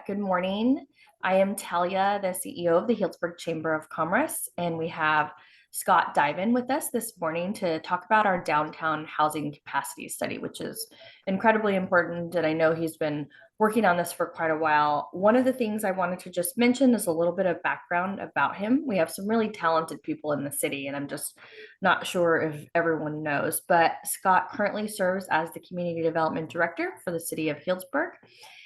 Good morning. I am Talia, the CEO of the Healdsburg Chamber of Commerce, and we have Scott Duiven with us this morning to talk about our downtown housing capacity study, which is incredibly important. And I know he's been working on this for quite a while. One of the things I wanted to just mention is a little bit of background about him. We have some really talented people in the city, and I'm just not sure if everyone knows, but Scott currently serves as the Community Development Director for the City of Healdsburg.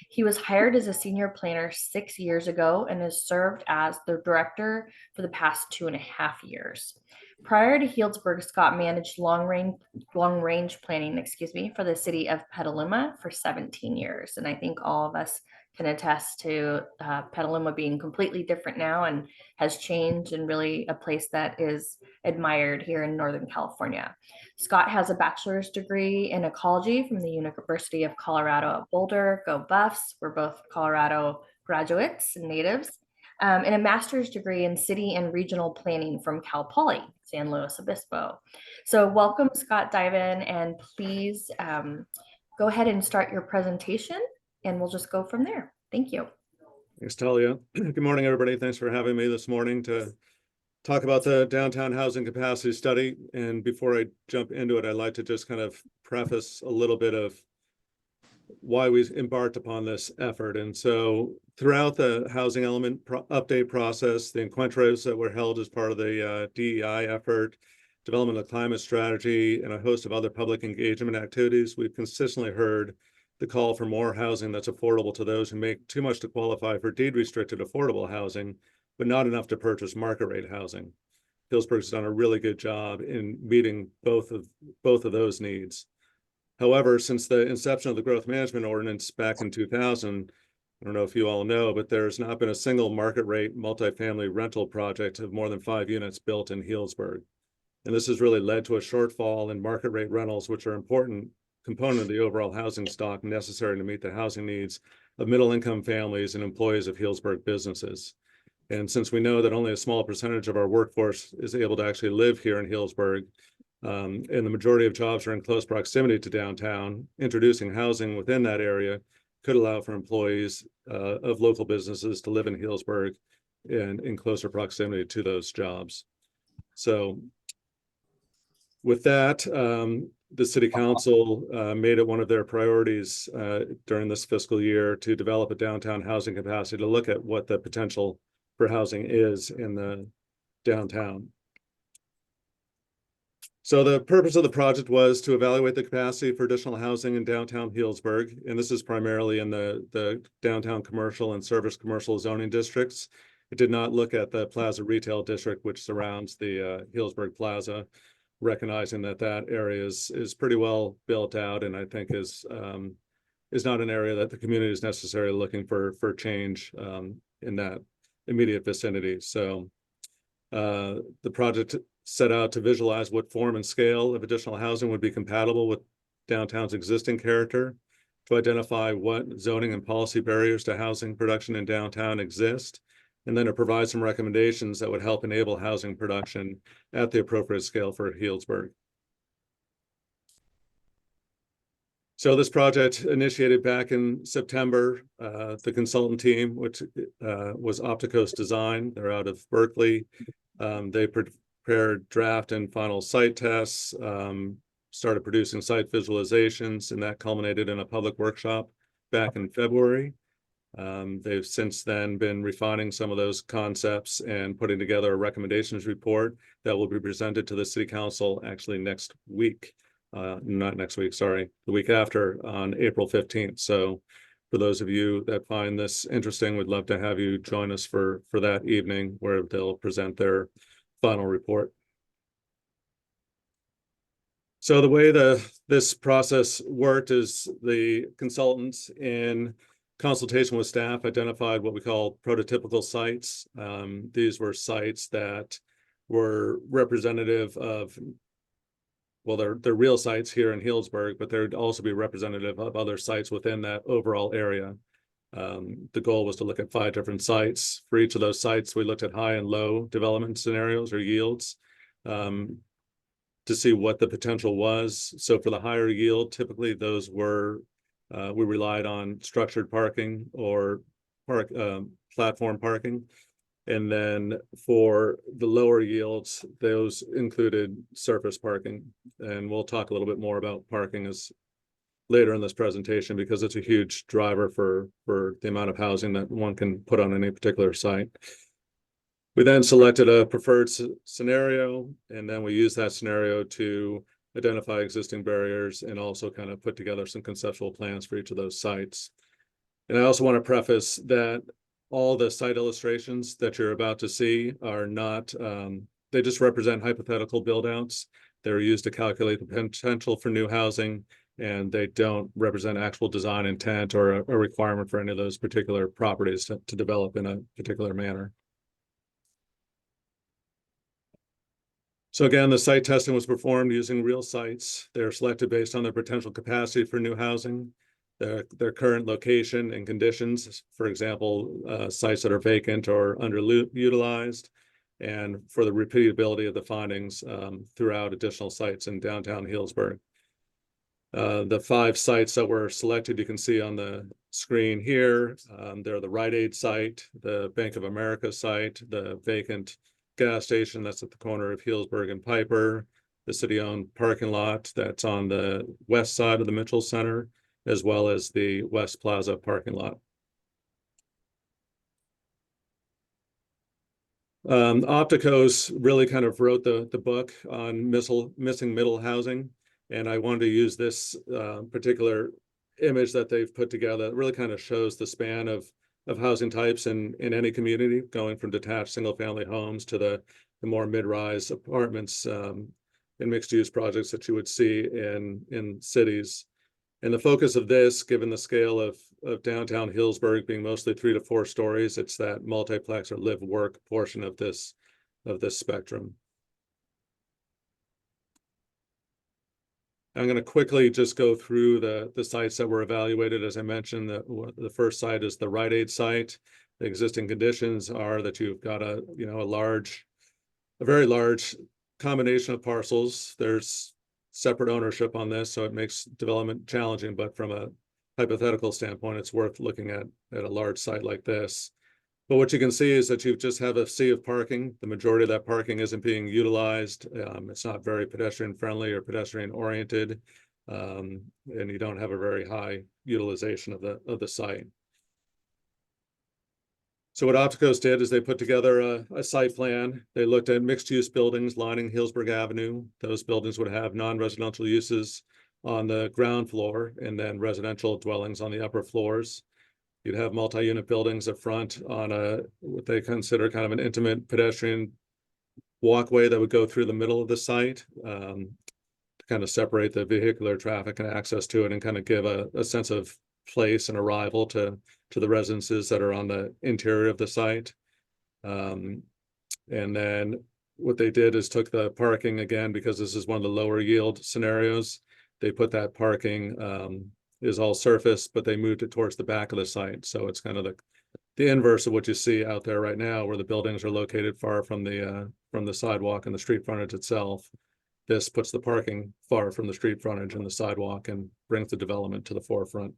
He was hired as a senior planner 6 years ago and has served as the director for the past 2.5 years. Prior to Healdsburg, Scott managed long range planning, for the city of Petaluma for 17 years. And I think all of us can attest to Petaluma being completely different now and has changed and really a place that is admired here in Northern California. Scott has a bachelor's degree in ecology from the University of Colorado at Boulder. Go Buffs. We're both Colorado graduates and natives. And a master's degree in city and regional planning from Cal Poly, San Luis Obispo. So welcome, Scott Duiven, and please go ahead and start your presentation, and we'll just go from there. Thank you. Thanks, Talia. Good morning, everybody. Thanks for having me this morning to talk about the downtown housing capacity study. And before I jump into it, I'd like to just kind of preface a little bit of why we embarked upon this effort. And so throughout the housing element update process, the encuentros that were held as part of the DEI effort, development of climate strategy, and a host of other public engagement activities, we've consistently heard the call for more housing that's affordable to those who make too much to qualify for deed-restricted affordable housing, but not enough to purchase market rate housing. Healdsburg's done a really good job in meeting both of those needs. However, since the inception of the growth management ordinance back in 2000, I don't know if you all know, but there's not been a single market rate multifamily rental project of more than 5 units built in Healdsburg. And this has really led to a shortfall in market rate rentals, which are an important component of the overall housing stock necessary to meet the housing needs of middle income families and employees of Healdsburg businesses. And since we know that only a small percentage of our workforce is able to actually live here in Healdsburg, and the majority of jobs are in close proximity to downtown, introducing housing within that area could allow for employees of local businesses to live in Healdsburg and in closer proximity to those jobs. So with that, the City Council made it one of their priorities during this fiscal year to develop a downtown housing capacity to look at what the potential for housing is in the downtown. So the purpose of the project was to evaluate the capacity for additional housing in downtown Healdsburg, and this is primarily in the downtown commercial and service commercial zoning districts. It did not look at the Plaza Retail District, which surrounds the Healdsburg Plaza, recognizing that that area is pretty well built out, and I think is not an area that the community is necessarily looking for change in that immediate vicinity. So the project set out to visualize what form and scale of additional housing would be compatible with downtown's existing character, to identify what zoning and policy barriers to housing production in downtown exist, and then to provide some recommendations that would help enable housing production at the appropriate scale for Healdsburg. So this project initiated back in September. The consultant team, which was Opticos Design, they're out of Berkeley. They prepared draft and final site tests, started producing site visualizations, and that culminated in a public workshop back in February. They've since then been refining some of those concepts and putting together a recommendations report that will be presented to the City Council actually next week. Not next week, sorry, the week after, on April 15th. So for those of you that find this interesting, we'd love to have you join us for that evening, where they'll present their final report. So the way this process worked is the consultants, in consultation with staff, identified what we call prototypical sites. These were sites that were representative of, well, they're real sites here in Healdsburg, but they'd also be representative of other sites within that overall area. The goal was to look at 5 different sites. For each of those sites, we looked at high and low development scenarios or yields to see what the potential was. So for the higher yield, typically those were, we relied on structured parking or platform parking. And then for the lower yields, those included surface parking. And we'll talk a little bit more about parking as later in this presentation, because it's a huge driver for the amount of housing that one can put on any particular site. We then selected a preferred scenario, and then we used that scenario to identify existing barriers and also kind of put together some conceptual plans for each of those sites. And I also want to preface that all the site illustrations that you're about to see are not, they just represent hypothetical build-outs. They're used to calculate the potential for new housing, and they don't represent actual design intent or a requirement for any of those particular properties to develop in a particular manner. So again, the site testing was performed using real sites. They're selected based on their potential capacity for new housing, their current location and conditions, for example, sites that are vacant or underutilized, and for the repeatability of the findings throughout additional sites in downtown Healdsburg. The 5 sites that were selected, you can see on the screen here. They're the Rite Aid site, the Bank of America site, the vacant gas station that's at the corner of Healdsburg and Piper, the city-owned parking lot that's on the west side of the Mitchell Center, as well as the West Plaza parking lot. Opticos really kind of wrote the book on missing middle housing, and I wanted to use this particular image that they've put together that really kind of shows the span of housing types in any community, going from detached single-family homes to the more mid-rise apartments and mixed-use projects that you would see in cities. And the focus of this, given the scale of downtown Healdsburg being mostly 3 to 4 stories, it's that multiplex or live-work portion of this spectrum. I'm going to quickly just go through the sites that were evaluated. As I mentioned, the first site is the Rite Aid site. The existing conditions are that you've got a very large combination of parcels. There's separate ownership on this, so it makes development challenging, but from a hypothetical standpoint, it's worth looking at a large site like this. But what you can see is that you just have a sea of parking. The majority of that parking isn't being utilized. It's not very pedestrian friendly or pedestrian oriented, and you don't have a very high utilization of the site. So what Opticos did is they put together a site plan. They looked at mixed use buildings lining Healdsburg Avenue. Those buildings would have non-residential uses on the ground floor and then residential dwellings on the upper floors. You'd have multi-unit buildings up front on what they consider kind of an intimate pedestrian walkway that would go through the middle of the site to kind of separate the vehicular traffic and access to it, and kind of give a sense of place and arrival to the residences that are on the interior of the site. And then what they did is took the parking, again, because this is one of the lower yield scenarios, they put that parking is all surface, but they moved it towards the back of the site. So it's kind of the inverse of what you see out there right now, where the buildings are located far from the sidewalk and the street frontage itself. This puts the parking far from the street frontage and the sidewalk and brings the development to the forefront.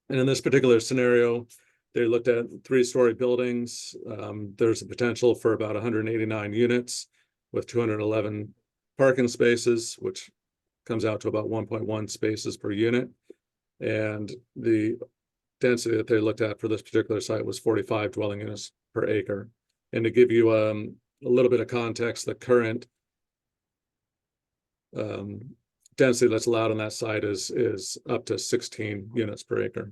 And in this particular scenario, they looked at 3-story buildings. There's a potential for about 189 units with 211 parking spaces, which comes out to about 1.1 spaces per unit. And the density that they looked at for this particular site was 45 dwelling units per acre. And to give you a little bit of context, the current density that's allowed on that site is up to 16 units per acre.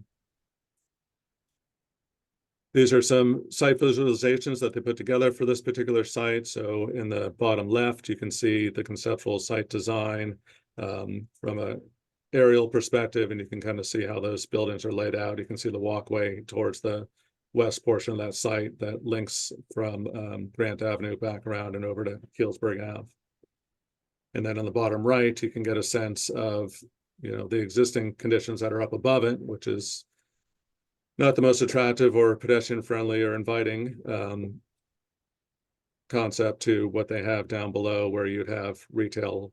These are some site visualizations that they put together for this particular site. So in the bottom left, you can see the conceptual site design from an aerial perspective, and you can kind of see how those buildings are laid out. You can see the walkway towards the west portion of that site that links from Grant Avenue back around and over to Healdsburg Ave. And then on the bottom right, you can get a sense of, the existing conditions that are up above it, which is not the most attractive or pedestrian friendly or inviting concept to what they have down below, where you'd have retail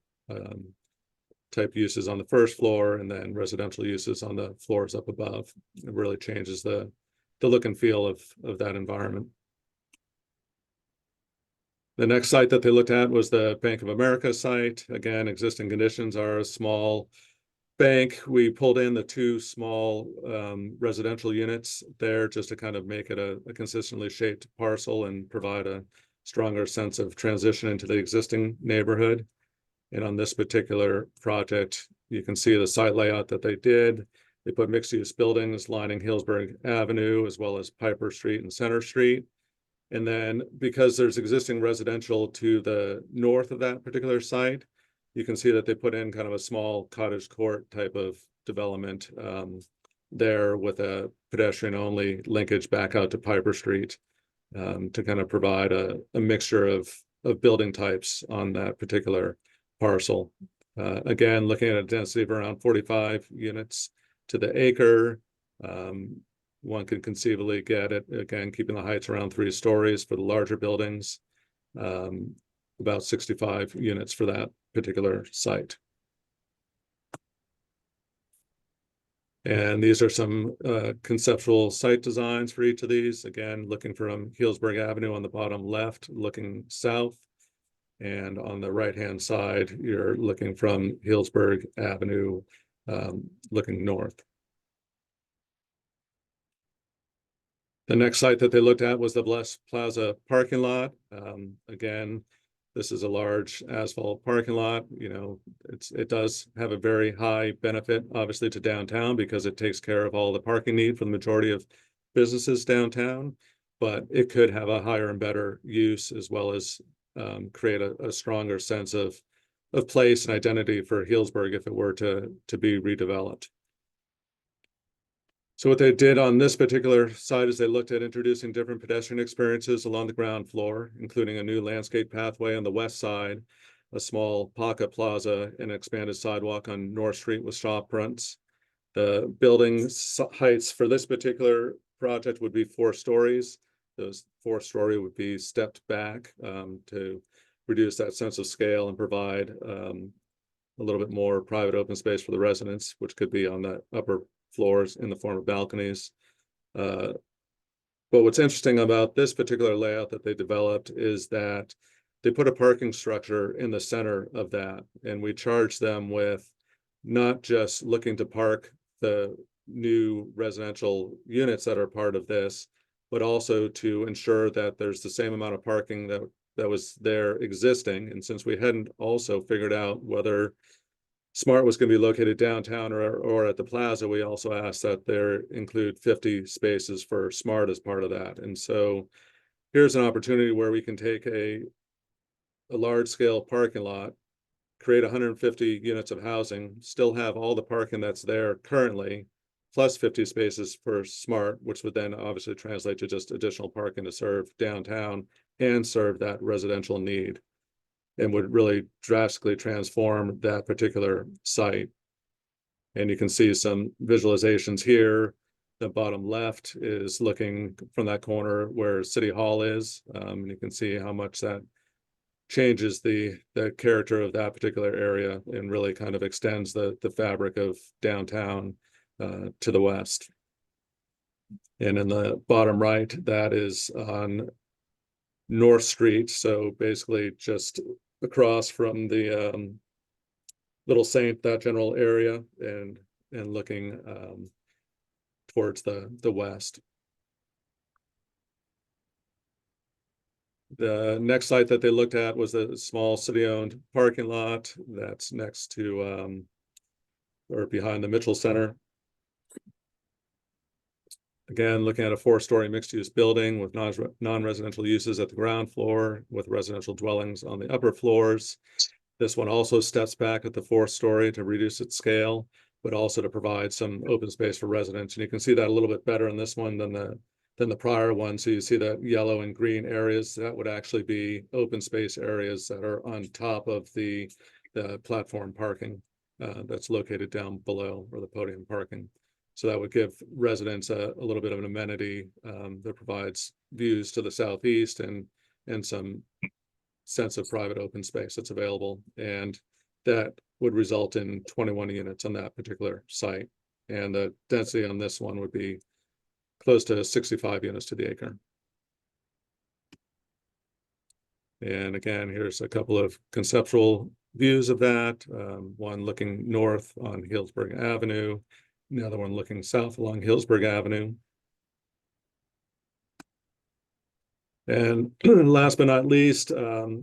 type uses on the first floor and then residential uses on the floors up above. It really changes the look and feel of that environment. The next site that they looked at was the Bank of America site. Again, existing conditions are a small bank. We pulled in the two small residential units there just to kind of make it a consistently shaped parcel and provide a stronger sense of transition into the existing neighborhood. And on this particular project, you can see the site layout that they did. They put mixed-use buildings lining Healdsburg Avenue as well as Piper Street and Center Street. And then because there's existing residential to the north of that particular site, you can see that they put in kind of a small cottage court type of development there with a pedestrian-only linkage back out to Piper Street to kind of provide a mixture of building types on that particular parcel. Again, looking at a density of around 45 units to the acre. One can conceivably get it, again, keeping the heights around 3 stories for the larger buildings, about 65 units for that particular site. And these are some conceptual site designs for each of these. Again, looking from Healdsburg Avenue on the bottom left, looking south. And on the right-hand side, you're looking from Healdsburg Avenue, looking north. The next site that they looked at was the Bless Plaza parking lot. Again, this is a large asphalt parking lot. You know, it does have a very high benefit, obviously, to downtown because it takes care of all the parking need for the majority of businesses downtown. But it could have a higher and better use as well as create a stronger sense of place and identity for Healdsburg if it were to be redeveloped. So what they did on this particular site is they looked at introducing different pedestrian experiences along the ground floor, including a new landscape pathway on the west side, a small pocket plaza, and an expanded sidewalk on North Street with shop fronts. The building heights for this particular project would be 4 stories. Those 4-story would be stepped back to reduce that sense of scale and provide a little bit more private open space for the residents, which could be on the upper floors in the form of balconies. But what's interesting about this particular layout that they developed is that they put a parking structure in the center of that, and we charge them with not just looking to park the new residential units that are part of this, but also to ensure that there's the same amount of parking that was there existing. And since we hadn't also figured out whether Smart was going to be located downtown or at the plaza, we also asked that there include 50 spaces for Smart as part of that. And so here's an opportunity where we can take a large scale parking lot, create 150 units of housing, still have all the parking that's there currently, plus 50 spaces for Smart, which would then obviously translate to just additional parking to serve downtown and serve that residential need, and would really drastically transform that particular site. And you can see some visualizations here. The bottom left is looking from that corner where City Hall is. And you can see how much that changes the character of that particular area and really kind of extends the fabric of downtown to the west. And in the bottom right, that is on North Street. So basically just across from the Little Saint, that general area, and looking towards the west. The next site that they looked at was a small city-owned parking lot that's next to or behind the Mitchell Center. Again, looking at a 4-story mixed-use building with non-residential uses at the ground floor with residential dwellings on the upper floors. This one also steps back at the 4th story to reduce its scale, but also to provide some open space for residents. And you can see that a little bit better in this one than the prior one. So you see that yellow and green areas, that would actually be open space areas that are on top of the platform parking that's located down below, or the podium parking. So that would give residents a little bit of an amenity that provides views to the southeast and some sense of private open space that's available. And that would result in 21 units on that particular site. And the density on this one would be close to 65 units to the acre. And again, here's a couple of conceptual views of that. One looking north on Healdsburg Avenue, the other one looking south along Healdsburg Avenue. And last but not least,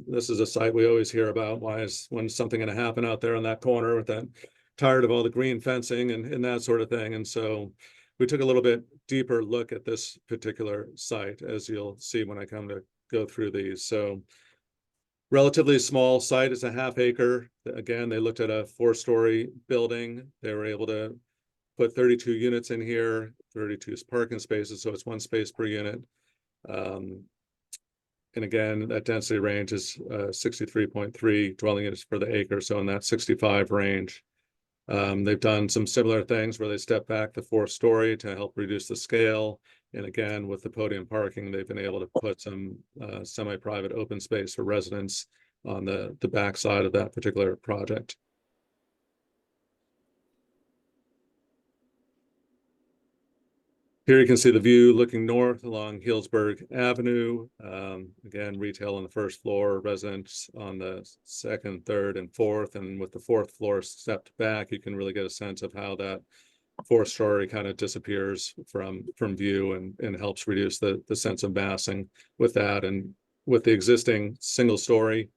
this is a site we always hear about. When's something going to happen out there on that corner with that, tired of all the green fencing and that sort of thing. And so we took a little bit deeper look at this particular site, as you'll see when I come to go through these. So relatively small site, is a half acre. Again, they looked at a 4-story building. They were able to put 32 units in here, 32 parking spaces, so it's 1 space per unit. And again, that density range is 63.3 dwelling units per the acre, so in that 65 range. They've done some similar things where they step back the 4-story to help reduce the scale. And again, with the podium parking, they've been able to put some semi-private open space for residents on the back side of that particular project. Here you can see the view looking north along Healdsburg Avenue. Again, retail on the 1st floor, residents on the 2nd, 3rd, and 4th. And with the 4th floor stepped back, you can really get a sense of how that 4th-story kind of disappears from view and helps reduce the sense of massing with that. And with the existing single-story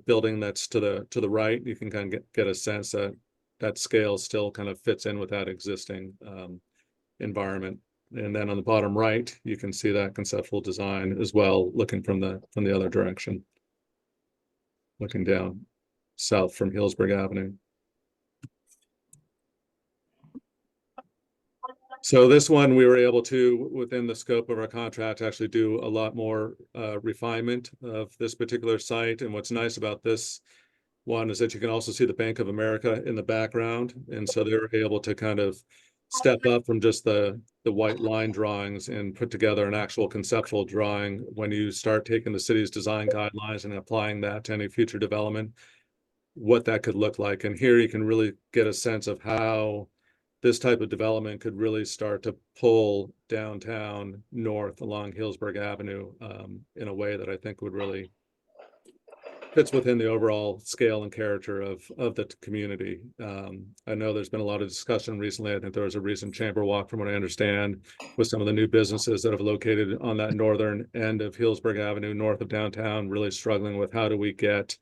building that's to the right, you can kind of get a sense that that scale still kind of fits in with that existing environment. And then on the bottom right, you can see that conceptual design as well, looking from the other direction, looking down south from Healdsburg Avenue. So this one, we were able to, within the scope of our contract, actually do a lot more refinement of this particular site. And what's nice about this one is that you can also see the Bank of America in the background. And so they were able to kind of step up from just the white line drawings and put together an actual conceptual drawing. When you start taking the city's design guidelines and applying that to any future development, what that could look like. And here you can really get a sense of how this type of development could really start to pull downtown north along Healdsburg Avenue in a way that I think would really fits within the overall scale and character of the community. I know there's been a lot of discussion recently. I think there was a recent chamber walk, from what I understand, with some of the new businesses that have located on that northern end of Healdsburg Avenue, north of downtown, really struggling with how do we get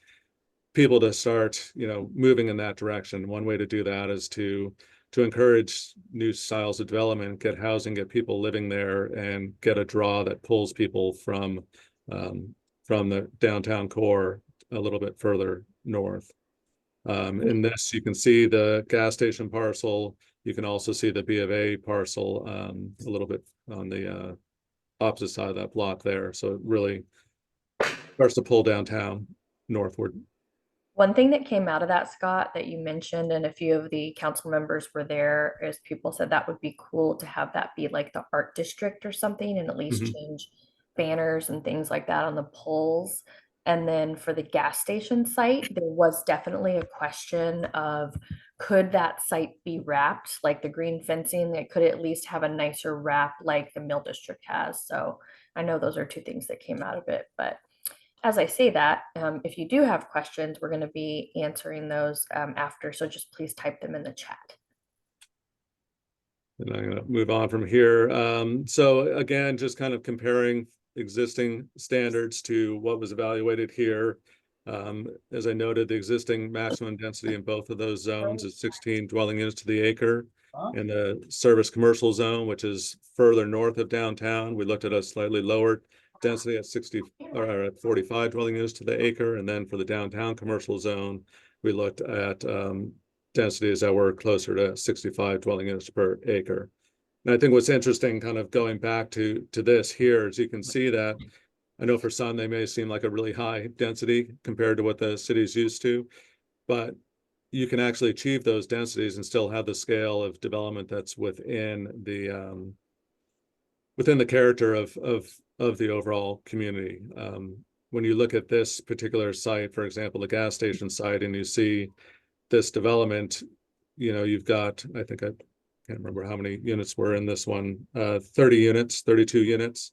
people to start, moving in that direction. One way to do that is to encourage new styles of development, get housing, get people living there, and get a draw that pulls people from the downtown core a little bit further north. In this, you can see the gas station parcel. You can also see the B of A parcel a little bit on the opposite side of that block there. So it really starts to pull downtown northward. One thing that came out of that, Scott, that you mentioned, and a few of the council members were there, is people said that would be cool to have that be like the art district or something, and at least change banners and things like that on the poles. And then for the gas station site, there was definitely a question of, could that site be wrapped like the green fencing? That could at least have a nicer wrap like the Mill District has. So I know those are 2 things that came out of it, but as I say that, if you do have questions, we're going to be answering those after. So just please type them in the chat. And I'm going to move on from here. So again, just kind of comparing existing standards to what was evaluated here. As I noted, the existing maximum density in both of those zones is 16 dwelling units to the acre. In the service commercial zone, which is further north of downtown, we looked at a slightly lower density at 60 or at 45 dwelling units to the acre. And then for the downtown commercial zone, we looked at densities that were closer to 65 dwelling units per acre. And I think what's interesting, kind of going back to this here, is you can see that, I know for some, they may seem like a really high density compared to what the city's used to, but you can actually achieve those densities and still have the scale of development that's within the character of the overall community. When you look at this particular site, for example, the gas station site, and you see this development, you've got, I think I can't remember how many units were in this one, 30 units, 32 units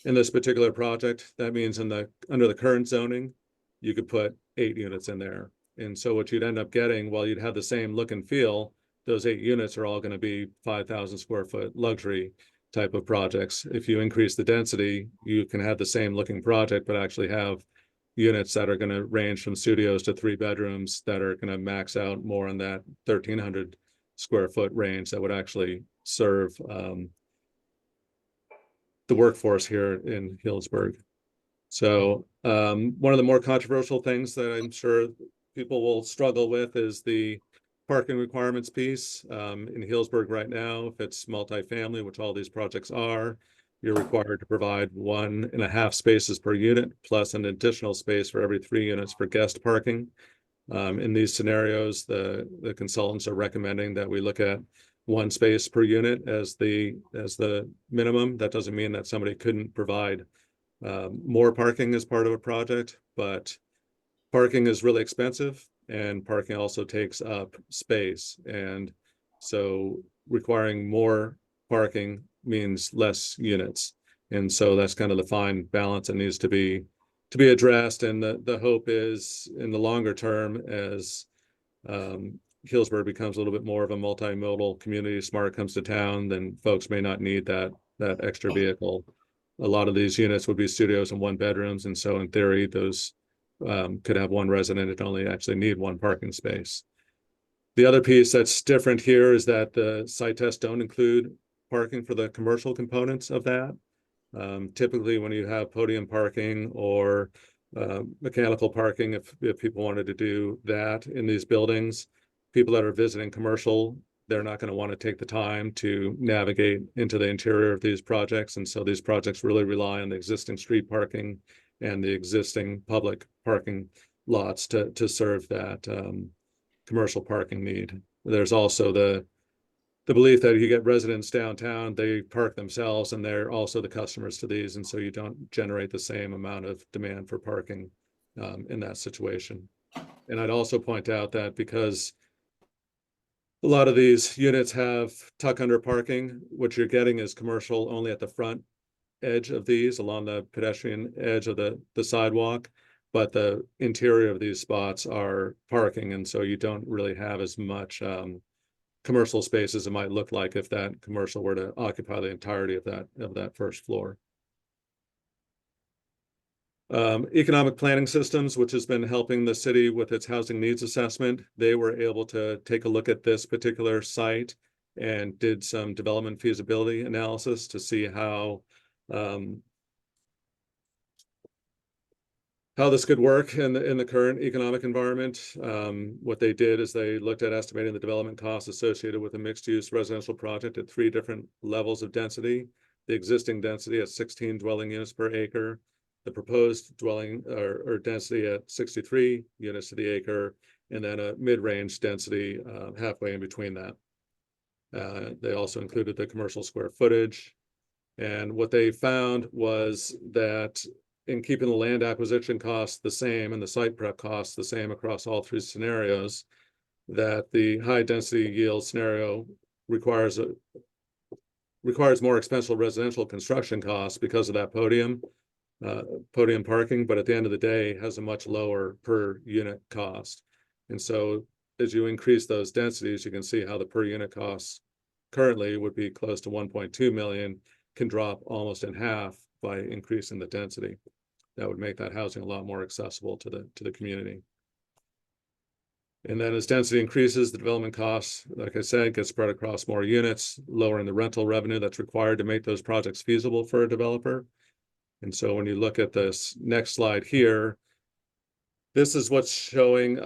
in this particular project. That means under the current zoning, you could put 8 units in there. And so what you'd end up getting, while you'd have the same look and feel, those 8 units are all going to be 5,000 square foot luxury type of projects. If you increase the density, you can have the same looking project, but actually have units that are going to range from studios to 3 bedrooms that are going to max out more in that 1,300 square foot range that would actually serve the workforce here in Healdsburg. So one of the more controversial things that I'm sure people will struggle with is the parking requirements piece. In Healdsburg right now, if it's multifamily, which all these projects are, you're required to provide 1.5 spaces per unit, plus an additional space for every 3 units for guest parking. In these scenarios, the consultants are recommending that we look at 1 space per unit as the minimum. That doesn't mean that somebody couldn't provide more parking as part of a project, but parking is really expensive, and parking also takes up space. And so requiring more parking means less units. And so that's kind of the fine balance that needs to be addressed. And the hope is in the longer term, as Healdsburg becomes a little bit more of a multimodal community, SMART comes to town, then folks may not need that extra vehicle. A lot of these units would be studios and 1 bedrooms. And so in theory, those could have 1 resident and only actually need 1 parking space. The other piece that's different here is that the site tests don't include parking for the commercial components of that. Typically, when you have podium parking or mechanical parking, if people wanted to do that in these buildings, people that are visiting commercial, they're not going to want to take the time to navigate into the interior of these projects. And so these projects really rely on the existing street parking and the existing public parking lots to serve that commercial parking need. There's also the belief that you get residents downtown, they park themselves and they're also the customers to these. And so you don't generate the same amount of demand for parking in that situation. And I'd also point out that because a lot of these units have tuck under parking, what you're getting is commercial only at the front edge of these, along the pedestrian edge of the sidewalk, but the interior of these spots are parking. And so you don't really have as much commercial space as it might look like if that commercial were to occupy the entirety of that first floor. Economic planning systems, which has been helping the city with its housing needs assessment, they were able to take a look at this particular site and did some development feasibility analysis to see how this could work in the current economic environment. What they did is they looked at estimating the development costs associated with a mixed-use residential project at 3 different levels of density. The existing density at 16 dwelling units per acre, the proposed dwelling or density at 63 units to the acre, and then a mid-range density halfway in between that. They also included the commercial square footage. And what they found was that in keeping the land acquisition costs the same and the site prep costs the same across all 3 scenarios, that the high density yield scenario requires more expensive residential construction costs because of that podium parking, but at the end of the day has a much lower per unit cost. And so as you increase those densities, you can see how the per unit costs currently would be close to 1.2 million, can drop almost in half by increasing the density. That would make that housing a lot more accessible to the community. And then as density increases, the development costs, like I said, get spread across more units, lowering the rental revenue that's required to make those projects feasible for a developer. And so when you look at this next slide here, this is what's showing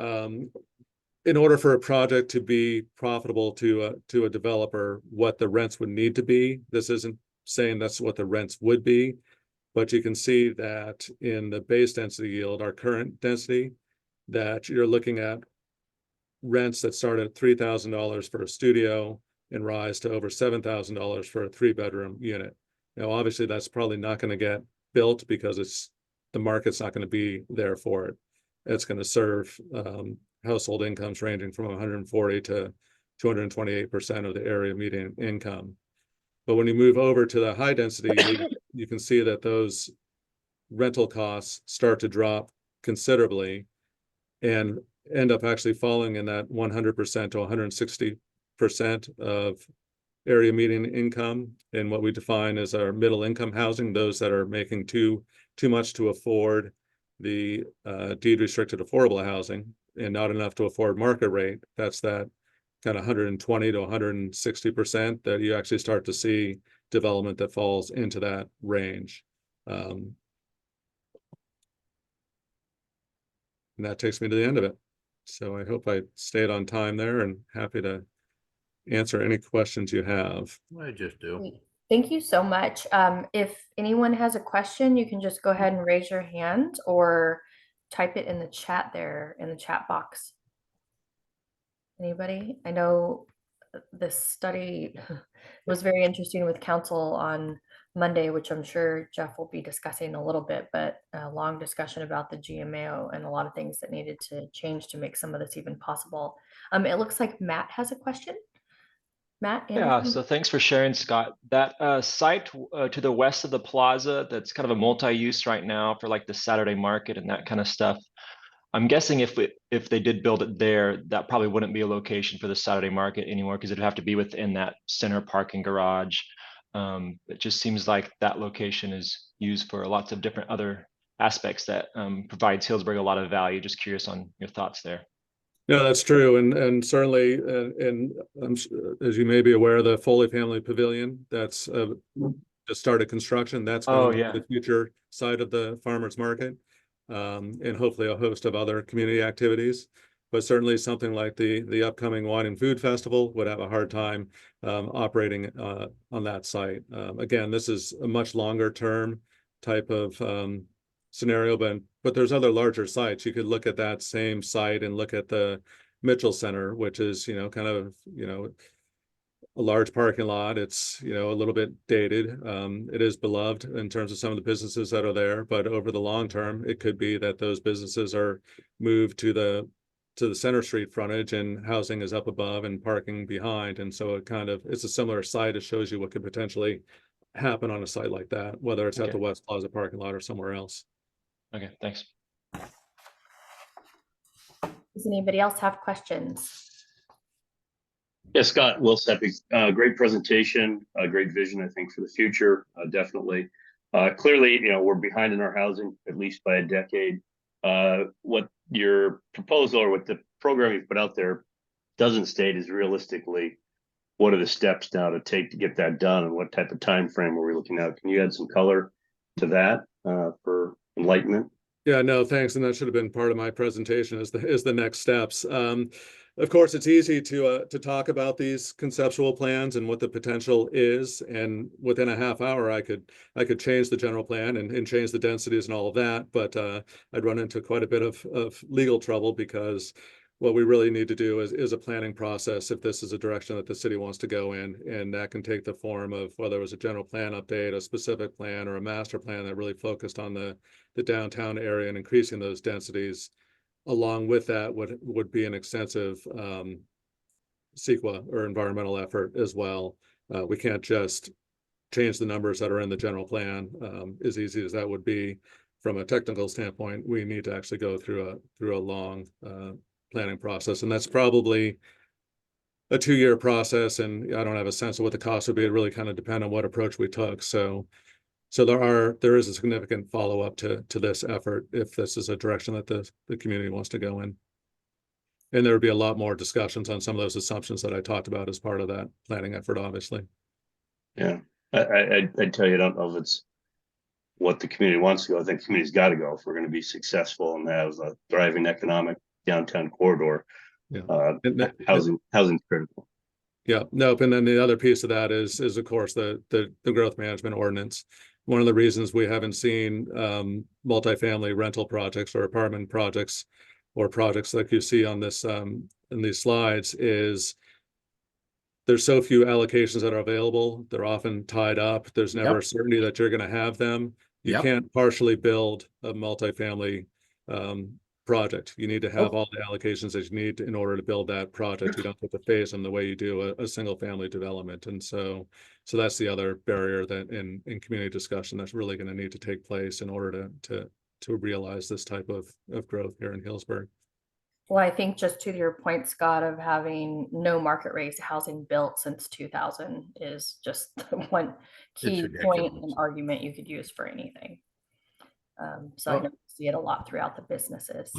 in order for a project to be profitable to a developer, what the rents would need to be. This isn't saying that's what the rents would be, but you can see that in the base density yield, our current density, that you're looking at rents that start at $3,000 for a studio and rise to over $7,000 for a 3-bedroom unit. Now, obviously, that's probably not going to get built because the market's not going to be there for it. It's going to serve household incomes ranging from 140 to 228% of the area median income. But when you move over to the high density, you can see that those rental costs start to drop considerably and end up actually falling in that 100% to 160% of area median income, and what we define as our middle income housing, those that are making too much to afford the deed restricted affordable housing and not enough to afford market rate. That's that kind of 120 to 160% that you actually start to see development that falls into that range. And that takes me to the end of it. So I hope I stayed on time there, and happy to answer any questions you have. I just do. Thank you so much. If anyone has a question, you can just go ahead and raise your hand or type it in the chat there in the chat box. Anybody? I know this study was very interesting with council on Monday, which I'm sure Jeff will be discussing a little bit, but a long discussion about the GMO and a lot of things that needed to change to make some of this even possible. It looks like Matt has a question. Matt? Yeah, so thanks for sharing, Scott. That site to the west of the plaza, that's kind of a multi-use right now for like the Saturday market and that kind of stuff. I'm guessing if they did build it there, that probably wouldn't be a location for the Saturday market anymore, because it'd have to be within that center parking garage. It just seems like that location is used for lots of different other aspects that provides Healdsburg a lot of value. Just curious on your thoughts there. No, that's true, and certainly, and as you may be aware, the Foley Family Pavilion that's just started construction. That's going to be the future site of the farmers market, and hopefully a host of other community activities. But certainly something like the upcoming Wine and Food Festival would have a hard time operating on that site. Again, this is a much longer term type of scenario, but there's other larger sites. You could look at that same site and look at the Mitchell Center, which is, kind of, a large parking lot. It's, a little bit dated. It is beloved in terms of some of the businesses that are there, but over the long term, it could be that those businesses are moved to the Center Street frontage and housing is up above and parking behind. And so it's a similar site. It shows you what could potentially happen on a site like that, whether it's at the West Plaza parking lot or somewhere else. Okay, thanks. Does anybody else have questions? Yeah, Scott, Will Seppi, great presentation, great vision, I think, for the future, definitely. Clearly, we're behind in our housing, at least by a decade. What your proposal or what the program you've put out there doesn't state is realistically, what are the steps now to take to get that done, and what type of time frame are we looking at? Can you add some color to that for enlightenment? Yeah, no, thanks. And that should have been part of my presentation is the next steps. Of course, it's easy to talk about these conceptual plans and what the potential is. And within a half hour, I could change the general plan and change the densities and all of that. But I'd run into quite a bit of legal trouble, because what we really need to do is a planning process if this is a direction that the city wants to go in. And that can take the form of whether it was a general plan update, a specific plan, or a master plan that really focused on the downtown area and increasing those densities. Along with that would be an extensive CEQA or environmental effort as well. We can't just change the numbers that are in the general plan. As easy as that would be from a technical standpoint, we need to actually go through a long planning process, and that's probably a 2-year process. And I don't have a sense of what the cost would be. It really kind of depends on what approach we took. So there is a significant follow-up to this effort if this is a direction that the community wants to go in. And there would be a lot more discussions on some of those assumptions that I talked about as part of that planning effort, obviously. Yeah, I tell you, I don't know if it's what the community wants to go. I think the community's got to go if we're going to be successful and have a thriving economic downtown corridor. Yeah. Housing's critical. Yeah, nope. And then the other piece of that is of course the growth management ordinance. One of the reasons we haven't seen multifamily rental projects or apartment projects or projects like you see on this in these slides is there's so few allocations that are available. They're often tied up. There's never a certainty that you're going to have them. You can't partially build a multifamily project. You need to have all the allocations that you need in order to build that project. You don't have to phase them the way you do a single family development. And so that's the other barrier that in community discussion that's really going to need to take place in order to realize this type of growth here in Healdsburg. Well, I think just to your point, Scott, of having no market rate housing built since 2000 is just one key point and argument you could use for anything. So I know you see it a lot throughout the businesses.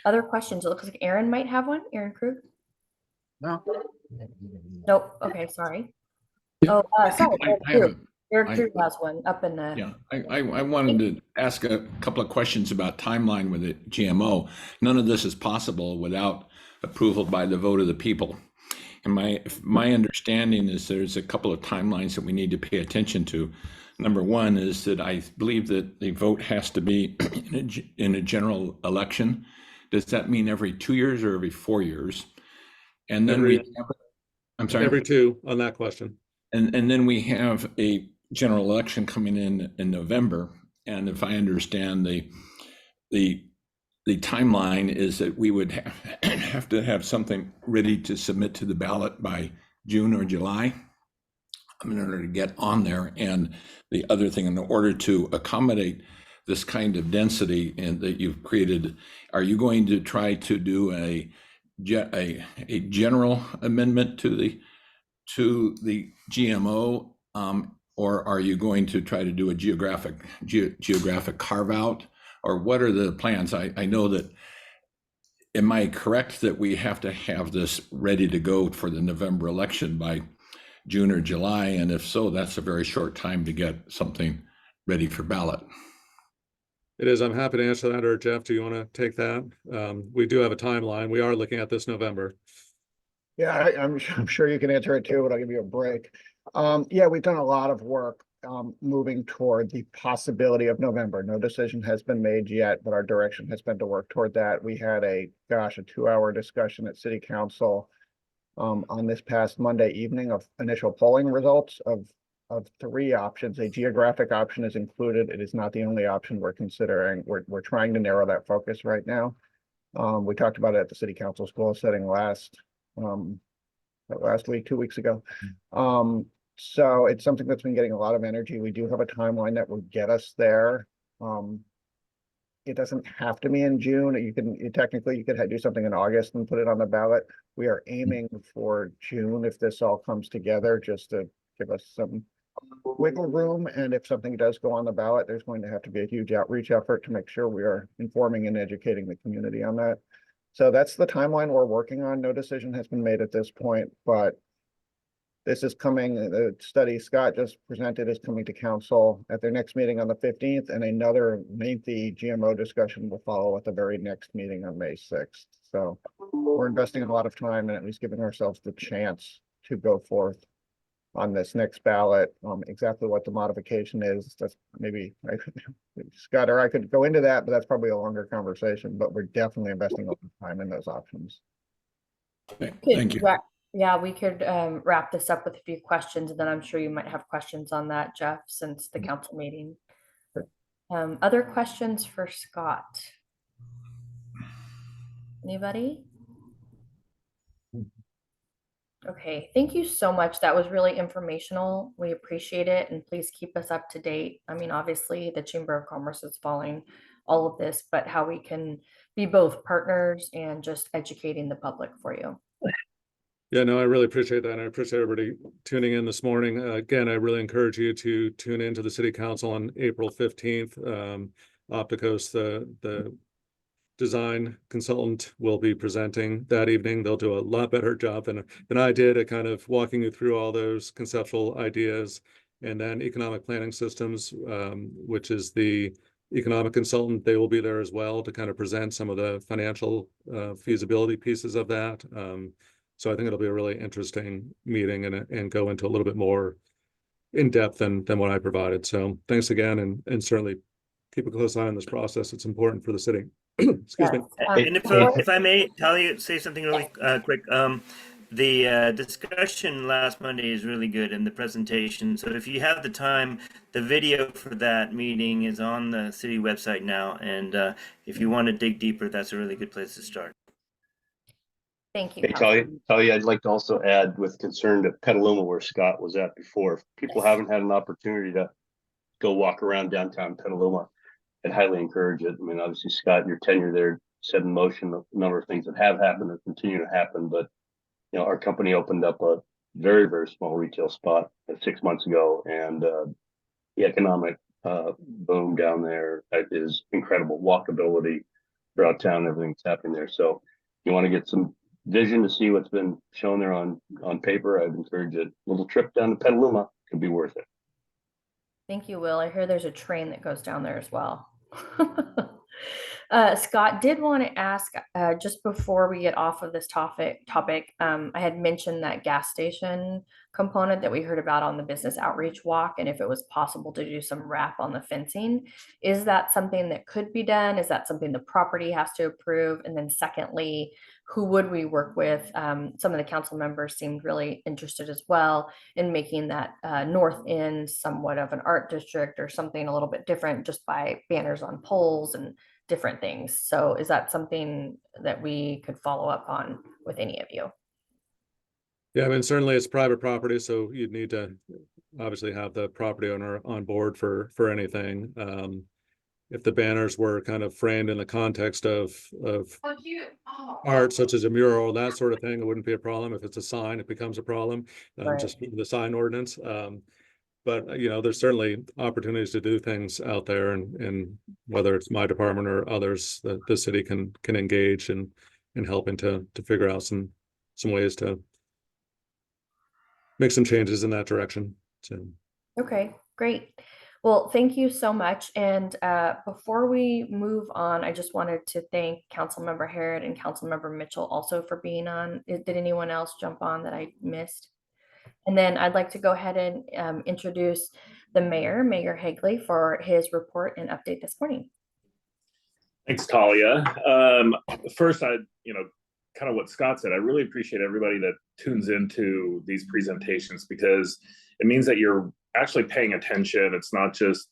Other questions? It looks like Aaron might have one. Aaron Krug? No. Nope. Okay, sorry. Yeah. Oh, sorry. Eric I- Krug has one up in the. Yeah, I wanted to ask a couple of questions about timeline with the GMO. None of this is possible without approval by the vote of the people. And my understanding is there's a couple of timelines that we need to pay attention to. Number one is that I believe that the vote has to be in a general election. Does that mean every 2 years or every 4 years? And then I'm sorry. Every 2 on that question. And then we have a general election coming in November. And if I understand the timeline is that we would have to have something ready to submit to the ballot by June or July in order to get on there. And the other thing, in order to accommodate this kind of density and that you've created, are you going to try to do a general amendment to the GMO, or are you going to try to do a geographic carve out, or what are the plans? I know that, am I correct that we have to have this ready to go for the November election by June or July? And if so, that's a very short time to get something ready for ballot. It is. I'm happy to answer that. Or Jeff, do you want to take that? We do have a timeline. We are looking at this November. Yeah, I'm sure you can answer it too, but I'll give you a break. Yeah, we've done a lot of work moving toward the possibility of November. No decision has been made yet, but our direction has been to work toward that. We had a 2-hour discussion at City Council on this past Monday evening of initial polling results of 3 options. A geographic option is included. It is not the only option we're considering. We're trying to narrow that focus right now. We talked about it at the City Council school setting last week, 2 weeks ago. So it's something that's been getting a lot of energy. We do have a timeline that will get us there. It doesn't have to be in June. Technically you could do something in August and put it on the ballot. We are aiming for June if this all comes together, just to give us some wiggle room. And if something does go on the ballot, there's going to have to be a huge outreach effort to make sure we are informing and educating the community on that. So that's the timeline we're working on. No decision has been made at this point, but this is coming. The study Scott just presented is coming to council at their next meeting on the 15th, and another lengthy GMO discussion will follow at the very next meeting on May 6th. So we're investing a lot of time and at least giving ourselves the chance to go forth on this next ballot. Exactly what the modification is, that's maybe Scott or I could go into that, but that's probably a longer conversation. But we're definitely investing a lot of time in those options. Okay, thank you. Yeah, we could wrap this up with a few questions, and then I'm sure you might have questions on that, Jeff, since the council meeting. Other questions for Scott? Anybody? Okay, thank you so much. That was really informational. We appreciate it, and please keep us up to date. I mean, obviously the Chamber of Commerce is following all of this, but how we can be both partners and just educating the public for you. Yeah, no, I really appreciate that. And I appreciate everybody tuning in this morning. Again, I really encourage you to tune into the City Council on April 15th. Opticos, the design consultant, will be presenting that evening. They'll do a lot better job than I did at kind of walking you through all those conceptual ideas. And then Economic Planning Systems, which is the economic consultant, they will be there as well to kind of present some of the financial feasibility pieces of that. So I think it'll be a really interesting meeting and go into a little bit more in depth than what I provided. So thanks again, and certainly keep a close eye on this process. It's important for the city. Excuse me. And if I may tell you, say something really quick. The discussion last Monday is really good and the presentation. So if you have the time, the video for that meeting is on the city website now. And if you want to dig deeper, that's a really good place to start. Thank you, Hey, Councilman. Talia, I'd like to also add with concern to Petaluma where Scott was at before. If people Yes. haven't had an opportunity to go walk around downtown Petaluma, I'd highly encourage it. I mean, obviously, Scott, your tenure there set in motion a number of things that have happened or continue to happen. But, you know, our company opened up a very, very small retail spot 6 months ago. And the economic boom down there is incredible. Walkability throughout town, everything that's happening there. So you want to get some vision to see what's been shown there on paper, I'd encourage it. A little trip down to Petaluma could be worth it. Thank you, Will. I hear there's a train that goes down there as well. Scott did want to ask, just before we get off of this topic, I had mentioned that gas station component that we heard about on the business outreach walk, and if it was possible to do some wrap on the fencing. Is that something that could be done? Is that something the property has to approve? And then secondly, who would we work with? Some of the council members seemed really interested as well in making that north end somewhat of an art district or something a little bit different, just by banners on poles and different things. So is that something that we could follow up on with any of you? Yeah, I mean, certainly it's private property, so you'd need to obviously have the property owner on board for anything. If the banners were kind of framed in the context of art, such as a mural, that sort of thing, it wouldn't be a problem. If it's a sign, it becomes a problem, Right. just the sign ordinance. But you know, there's certainly opportunities to do things out there, and whether it's my department or others, that the city can engage in helping to figure out some ways to make some changes in that direction. So Okay, great. Well, thank you so much. And before we move on, I just wanted to thank Councilmember Harrod and Councilmember Mitchell also for being on. Did anyone else jump on that I missed? And then I'd like to go ahead and introduce the mayor, Mayor Hagley, for his report and update this morning. Thanks, Talia. First, kind of what Scott said, I really appreciate everybody that tunes into these presentations, because it means that you're actually paying attention. It's not just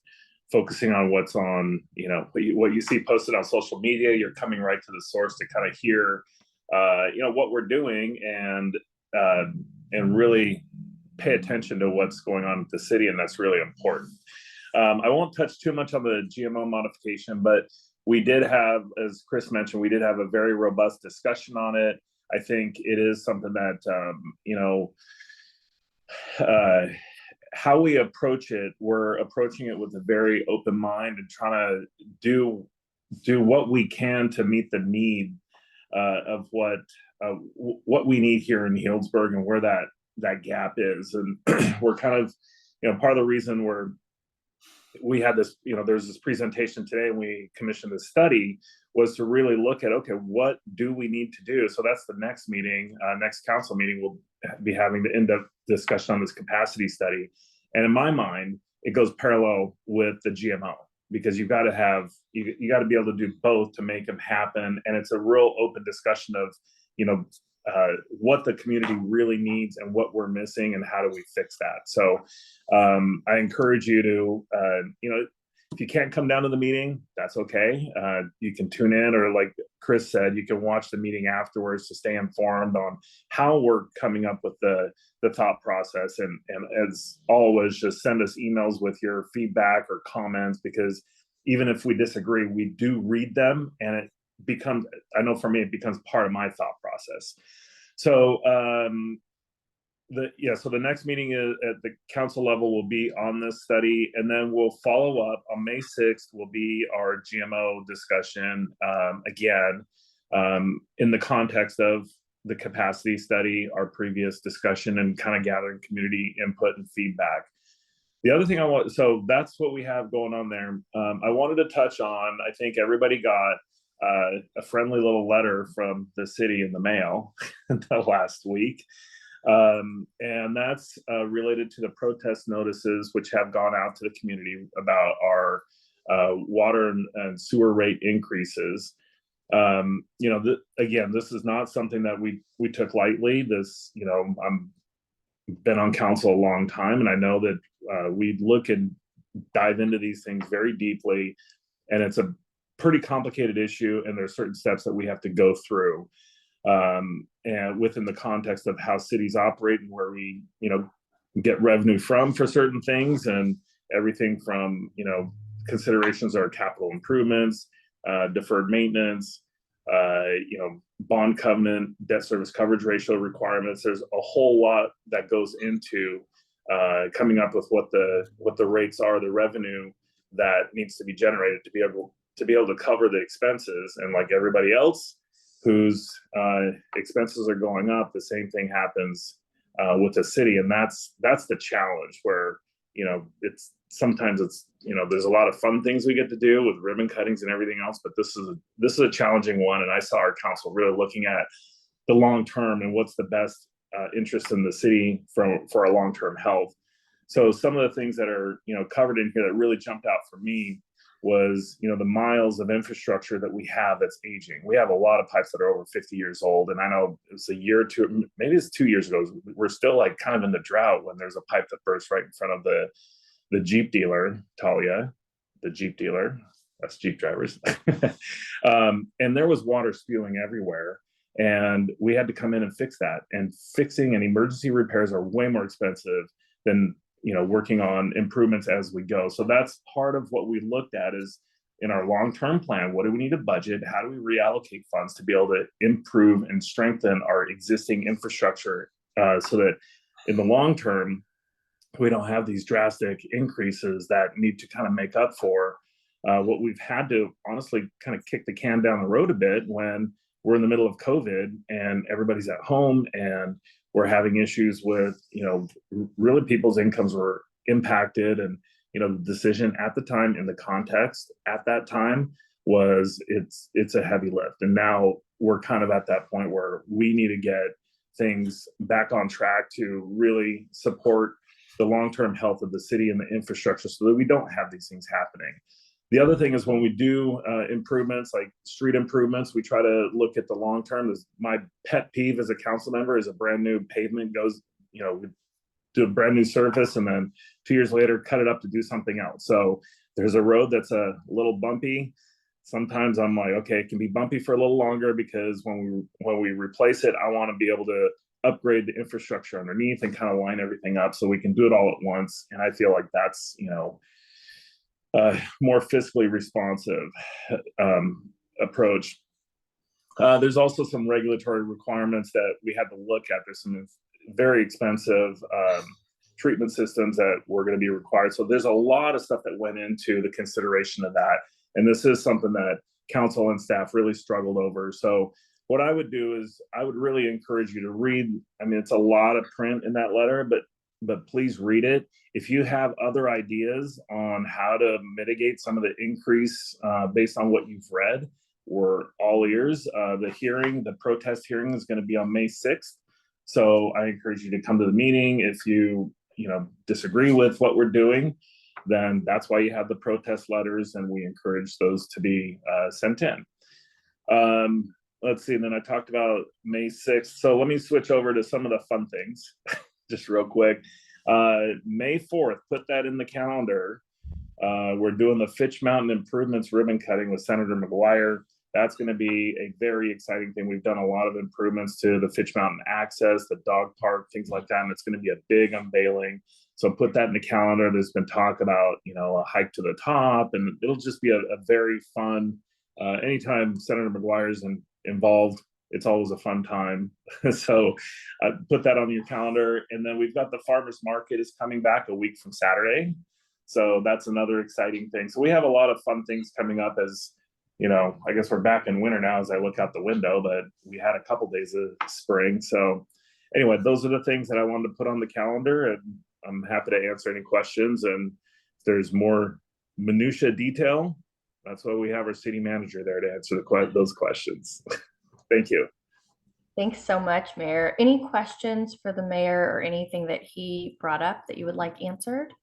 focusing on what's on, what you see posted on social media. You're coming right to the source to kind of hear, what we're doing and really pay attention to what's going on with the city, and that's really important. I won't touch too much on the GMO modification, but we did have, as Chris mentioned, we did have a very robust discussion on it. I think it is something that, how we approach it, we're approaching it with a very open mind and trying to do what we can to meet the need of what we need here in Healdsburg and where that gap is. And we're kind of, part of the reason we had this, there's this presentation today and we commissioned this study was to really look at, okay, what do we need to do? So that's the next meeting, next council meeting, we'll be having the in-depth discussion on this capacity study. And in my mind, it goes parallel with the GMO, because you've got to have, you got to be able to do both to make them happen. And it's a real open discussion of, what the community really needs and what we're missing and how do we fix that. So I encourage you to, if you can't come down to the meeting, that's okay. You can tune in, or like Chris said, you can watch the meeting afterwards to stay informed on how we're coming up with the thought process. And as always, just send us emails with your feedback or comments, because even if we disagree, we do read them, and it becomes, I know for me, it becomes part of my thought process. So so the next meeting is at the council level will be on this study, and then we'll follow up on May 6th will be our GMO discussion again in the context of the capacity study, our previous discussion, and kind of gathering community input and feedback. The other thing so that's what we have going on there. I wanted to touch on, I think everybody got a friendly little letter from the city in the mail the last week. And that's related to the protest notices, which have gone out to the community about our water and sewer rate increases. You know, again, this is not something that we took lightly. This, you know, I'm been on council a long time, and I know that we look and dive into these things very deeply, and it's a pretty complicated issue, and there's certain steps that we have to go through, and within the context of how cities operate and where we, you know, get revenue from for certain things, and everything from, you know, considerations are capital improvements, deferred maintenance, you know, bond covenant, debt service coverage ratio requirements. There's a whole lot that goes into coming up with what the rates are, the revenue that needs to be generated to be able to cover the expenses. And like everybody else whose expenses are going up, the same thing happens with the city, and that's the challenge. Where, you know, sometimes it's, you know, there's a lot of fun things we get to do with ribbon cuttings and everything else, but this is a challenging one. And I saw our council really looking at the long term and what's the best interest in the city for our long term health. So some of the things that are, you know, covered in here that really jumped out for me was, you know, the miles of infrastructure that we have that's aging. We have a lot of pipes that are over 50 years old, and I know it was a year or two, maybe it's 2 years ago, we're still like kind of in the drought when there's a pipe that bursts right in front of the Jeep dealer, Talia, the Jeep dealer, that's Jeep drivers. And there was water spewing everywhere, and we had to come in and fix that. And fixing and emergency repairs are way more expensive than, you know, working on improvements as we go. So that's part of what we looked at is in our long-term plan, what do we need to budget? How do we reallocate funds to be able to improve and strengthen our existing infrastructure so that in the long term, we don't have these drastic increases that need to kind of make up for what we've had to honestly kind of kick the can down the road a bit when we're in the middle of COVID and everybody's at home and we're having issues with, you know, really people's incomes were impacted. And, you know, the decision at the time in the context at that time was it's a heavy lift. And now we're kind of at that point where we need to get things back on track to really support the long-term health of the city and the infrastructure so that we don't have these things happening. The other thing is when we do improvements like street improvements, we try to look at the long term. My pet peeve as a council member is a brand new pavement goes, you know, do a brand new surface and then 2 years later cut it up to do something else. So there's a road that's a little bumpy. Sometimes I'm like, okay, it can be bumpy for a little longer because when we replace it, I want to be able to upgrade the infrastructure underneath and kind of line everything up so we can do it all at once. And I feel like that's, you know, more fiscally responsive approach. There's also some regulatory requirements that we had to look at. There's some very expensive treatment systems that were going to be required. So there's a lot of stuff that went into the consideration of that. And this is something that council and staff really struggled over. So what I would do is I would really encourage you to read. I mean, it's a lot of print in that letter, but please read it. If you have other ideas on how to mitigate some of the increase based on what you've read, we're all ears. The protest hearing is going to be on May 6th. So I encourage you to come to the meeting. If you disagree with what we're doing, then that's why you have the protest letters, and we encourage those to be sent in. Let's see, and then I talked about May 6th. So let me switch over to some of the fun things just real quick. May 4th, put that in the calendar. We're doing the Fitch Mountain improvements ribbon cutting with Senator McGuire. That's going to be a very exciting thing. We've done a lot of improvements to the Fitch Mountain access, the dog park, things like that. And it's going to be a big unveiling. So put that in the calendar. There's been talk about, a hike to the top, and it'll just be a very fun, anytime Senator McGuire's involved, it's always a fun time. So put that on your calendar. And then we've got the farmers market is coming back a week from Saturday. So that's another exciting thing. So we have a lot of fun things coming up as, I guess we're back in winter now as I look out the window, but we had a couple days of spring. So anyway, those are the things that I wanted to put on the calendar, and I'm happy to answer any questions. And if there's more minutia detail, that's why we have our city manager there to answer those questions. Thank you. Thanks so much, Mayor. Any questions for the mayor or anything that he brought up that you would like answered?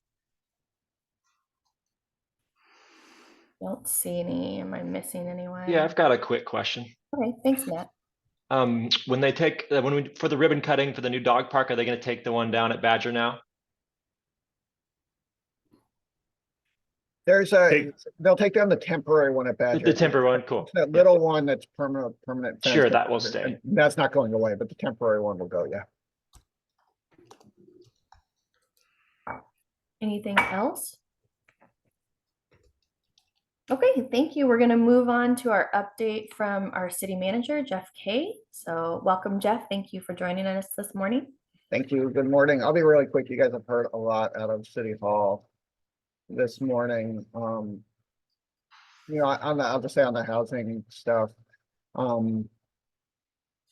Don't see any. Am I missing anyone? Yeah, I've got a quick question. Okay, thanks, Matt. When they take, for the ribbon cutting for the new dog park, are they gonna take the one down at Badger now? There's Hey. they'll take down the temporary one at Badger. The temporary one, cool. It's that Yeah. little one that's permanent fence. Sure, that will stay. And that's not going away, but the temporary one will go, yeah. Anything else? Okay, thank you. We're going to move on to our update from our city manager, Jeff Kay. So welcome, Jeff. Thank you for joining us this morning. Thank you. Good morning. I'll be really quick. You guys have heard a lot out of City Hall this morning. I'll just say on the housing stuff.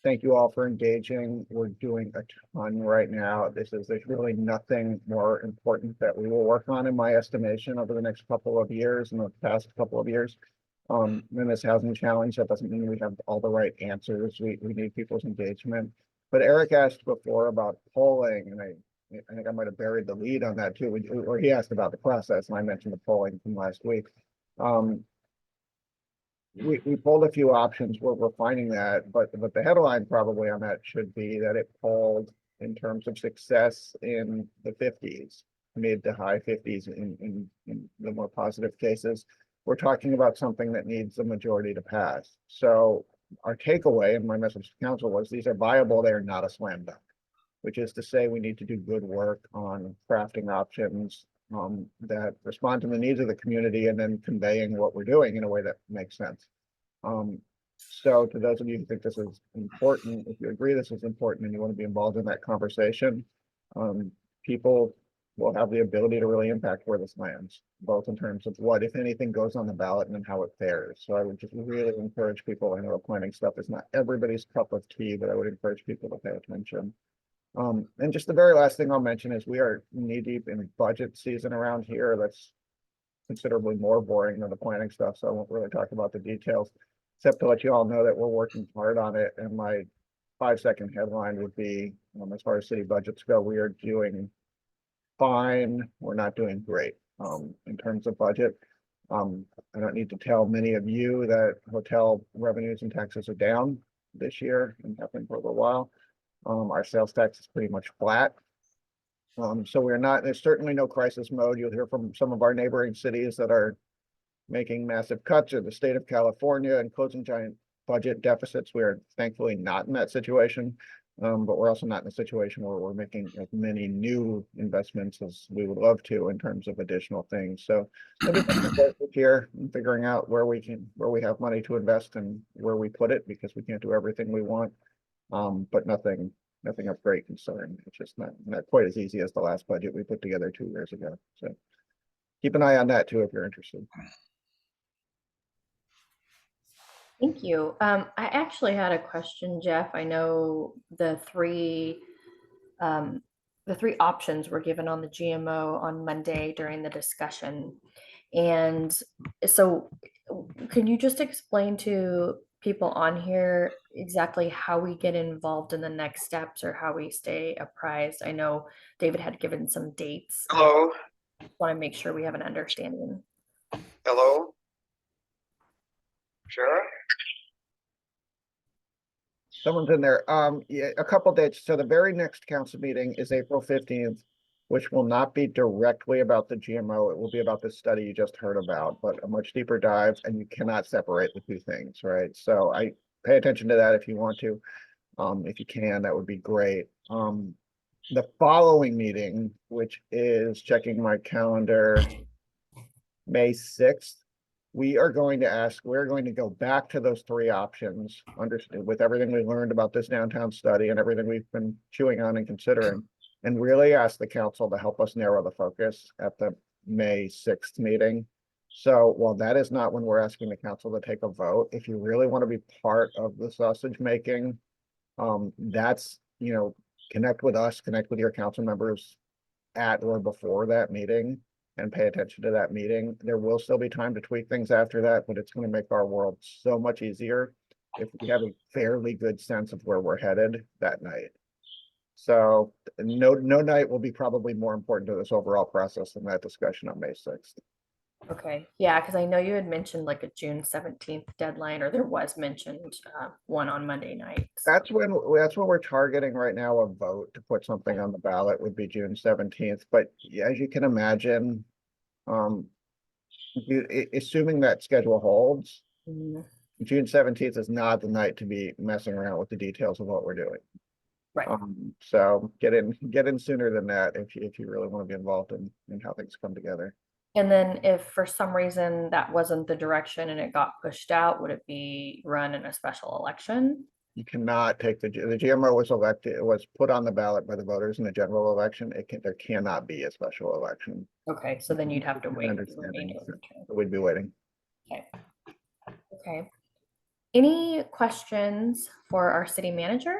Thank you all for engaging. We're doing a ton right now. There's really nothing more important that we will work on, in my estimation, over the next couple of years, in the past couple of years. In this housing challenge, that doesn't mean we have all the right answers. We need people's engagement. But Eric asked before about polling, and I think I might have buried the lead on that too. Or he asked about the process, and I mentioned the polling from last week. We pulled a few options. We're refining that, but the headline probably on that should be that it polled in terms of success in the 50s, mid to high 50s in the more positive cases. We're talking about something that needs a majority to pass. So our takeaway, and my message to council, was these are viable, they are not a slam dunk, which is to say we need to do good work on crafting options that respond to the needs of the community, and then conveying what we're doing in a way that makes sense. So to those of you who think this is important, if you agree this is important and you want to be involved in that conversation, people will have the ability to really impact where this lands, both in terms of what, if anything, goes on the ballot and then how it fares. So I would just really encourage people. I know planning stuff is not everybody's cup of tea, but I would encourage people to pay attention. And just the very last thing I'll mention is we are knee deep in budget season around here. That's considerably more boring than the planning stuff, so I won't really talk about the details, except to let you all know that we're working hard on it. And my 5-second headline would be, as far as city budgets go, we are doing fine. We're not doing great in terms of budget. I don't need to tell many of you that hotel revenues and taxes are down this year and have been for a little while. Our sales tax is pretty much flat. So there's certainly no crisis mode. You'll hear from some of our neighboring cities that are making massive cuts, or the state of California, and closing giant budget deficits. We are thankfully not in that situation, but we're also not in a situation where we're making as many new investments as we would love to in terms of additional things. So here and figuring out where we have money to invest and where we put it, because we can't do everything we want. But nothing of great concern. It's just not quite as easy as the last budget we put together 2 years ago. So keep an eye on that too, if you're interested. Thank you. I actually had a question, Jeff. I know the three options were given on the GMO on Monday during the discussion. And so can you just explain to people on here exactly how we get involved in the next steps, or how we stay apprised? I know David had given some dates. Hello. I want to make sure we have an understanding. Hello. Sure. Someone's in there. Yeah, a couple dates. So the very next council meeting is April 15th, which will not be directly about the GMO. It will be about the study you just heard about, but a much deeper dive, and you cannot separate the two things, right? So I pay attention to that if you want to. If you can, that would be great. The following meeting, which is, checking my calendar, May 6th, we're going to go back to those three options, with everything we learned about this downtown study and everything we've been chewing on and considering, and really ask the council to help us narrow the focus at the May 6th meeting. So while that is not when we're asking the council to take a vote, if you really want to be part of the sausage making, that's, connect with us, connect with your council members at or before that meeting, and pay attention to that meeting. There will still be time to tweak things after that, but it's going to make our world so much easier if we have a fairly good sense of where we're headed that night. So no night will be probably more important to this overall process than that discussion on May 6th. Okay, yeah, because I know you had mentioned like a June 17th deadline, or there was mentioned one on Monday nights. That's when we're targeting right now. A vote to put something on the ballot would be June 17th. But as you can imagine, assuming that schedule holds, Mhm. June 17th is not the night to be messing around with the details of what we're doing. Right. So get in sooner than that if you really want to be involved in how things come together. And then if for some reason that wasn't the direction and it got pushed out, would it be run in a special election? You cannot take the GMO was elected, it was put on the ballot by the voters in the general election. There cannot be a special election. Okay, so then you'd have to wait. The Understanding. remainder of the term. We'd be waiting. Okay. Okay. Any questions for our city manager?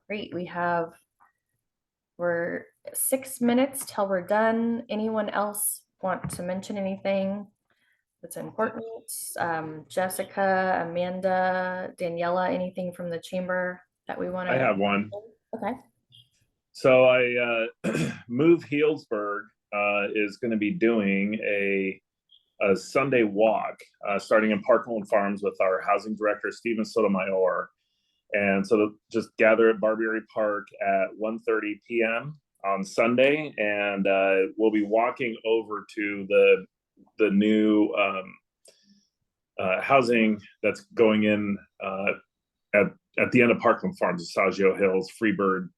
Great. We're 6 minutes till we're done. Anyone else want to mention anything that's important? Jessica, Amanda, Daniela, anything from the chamber that we want to? I have one. Okay. So Move Healdsburg is going to be doing a Sunday walk starting in Parkland Farms with our housing director, Stephen Sotomayor. And so just gather at Barberry Park at 1:30 p.m. on Sunday. And we'll be walking over to the new housing that's going in at the end of Parkland Farms, Asagio Hills, Freebird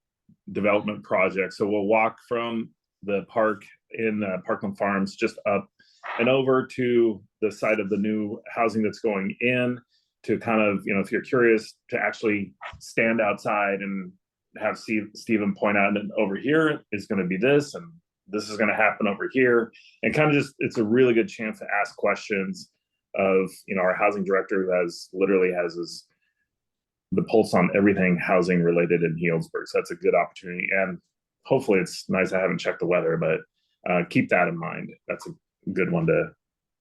development project. So we'll walk from the park in Parkland Farms just up and over to the site of the new housing that's going in, to kind of, if you're curious, to actually stand outside and have Stephen point out, and over here is going to be this, and this is going to happen over here. And kind of just, it's a really good chance to ask questions of, our housing director who literally has the pulse on everything housing related in Healdsburg. So that's a good opportunity. And hopefully it's nice. I haven't checked the weather, but keep that in mind. That's a good one to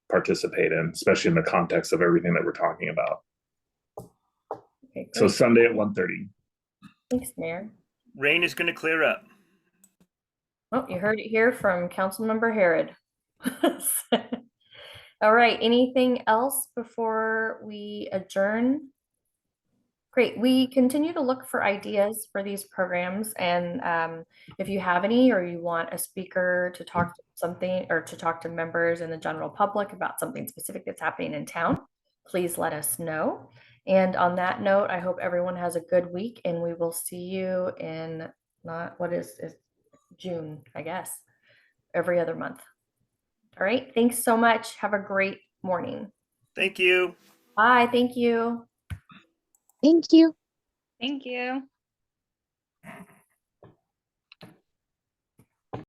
participate in, especially in the context of everything that we're talking about. Okay, so great. Sunday at 1:30. Thanks, Mayor. Rain is going to clear up. Oh, you heard it here from Councilmember Harrod. All right, anything else before we adjourn? Great. We continue to look for ideas for these programs, and if you have any, or you want a speaker to talk something, or to talk to members and the general public about something specific that's happening in town, please let us know. And on that note, I hope everyone has a good week, and we will see you in June, I guess, every other month. All right. Thanks so much. Have a great morning. Thank you. Bye. Thank you. Thank you. Thank you.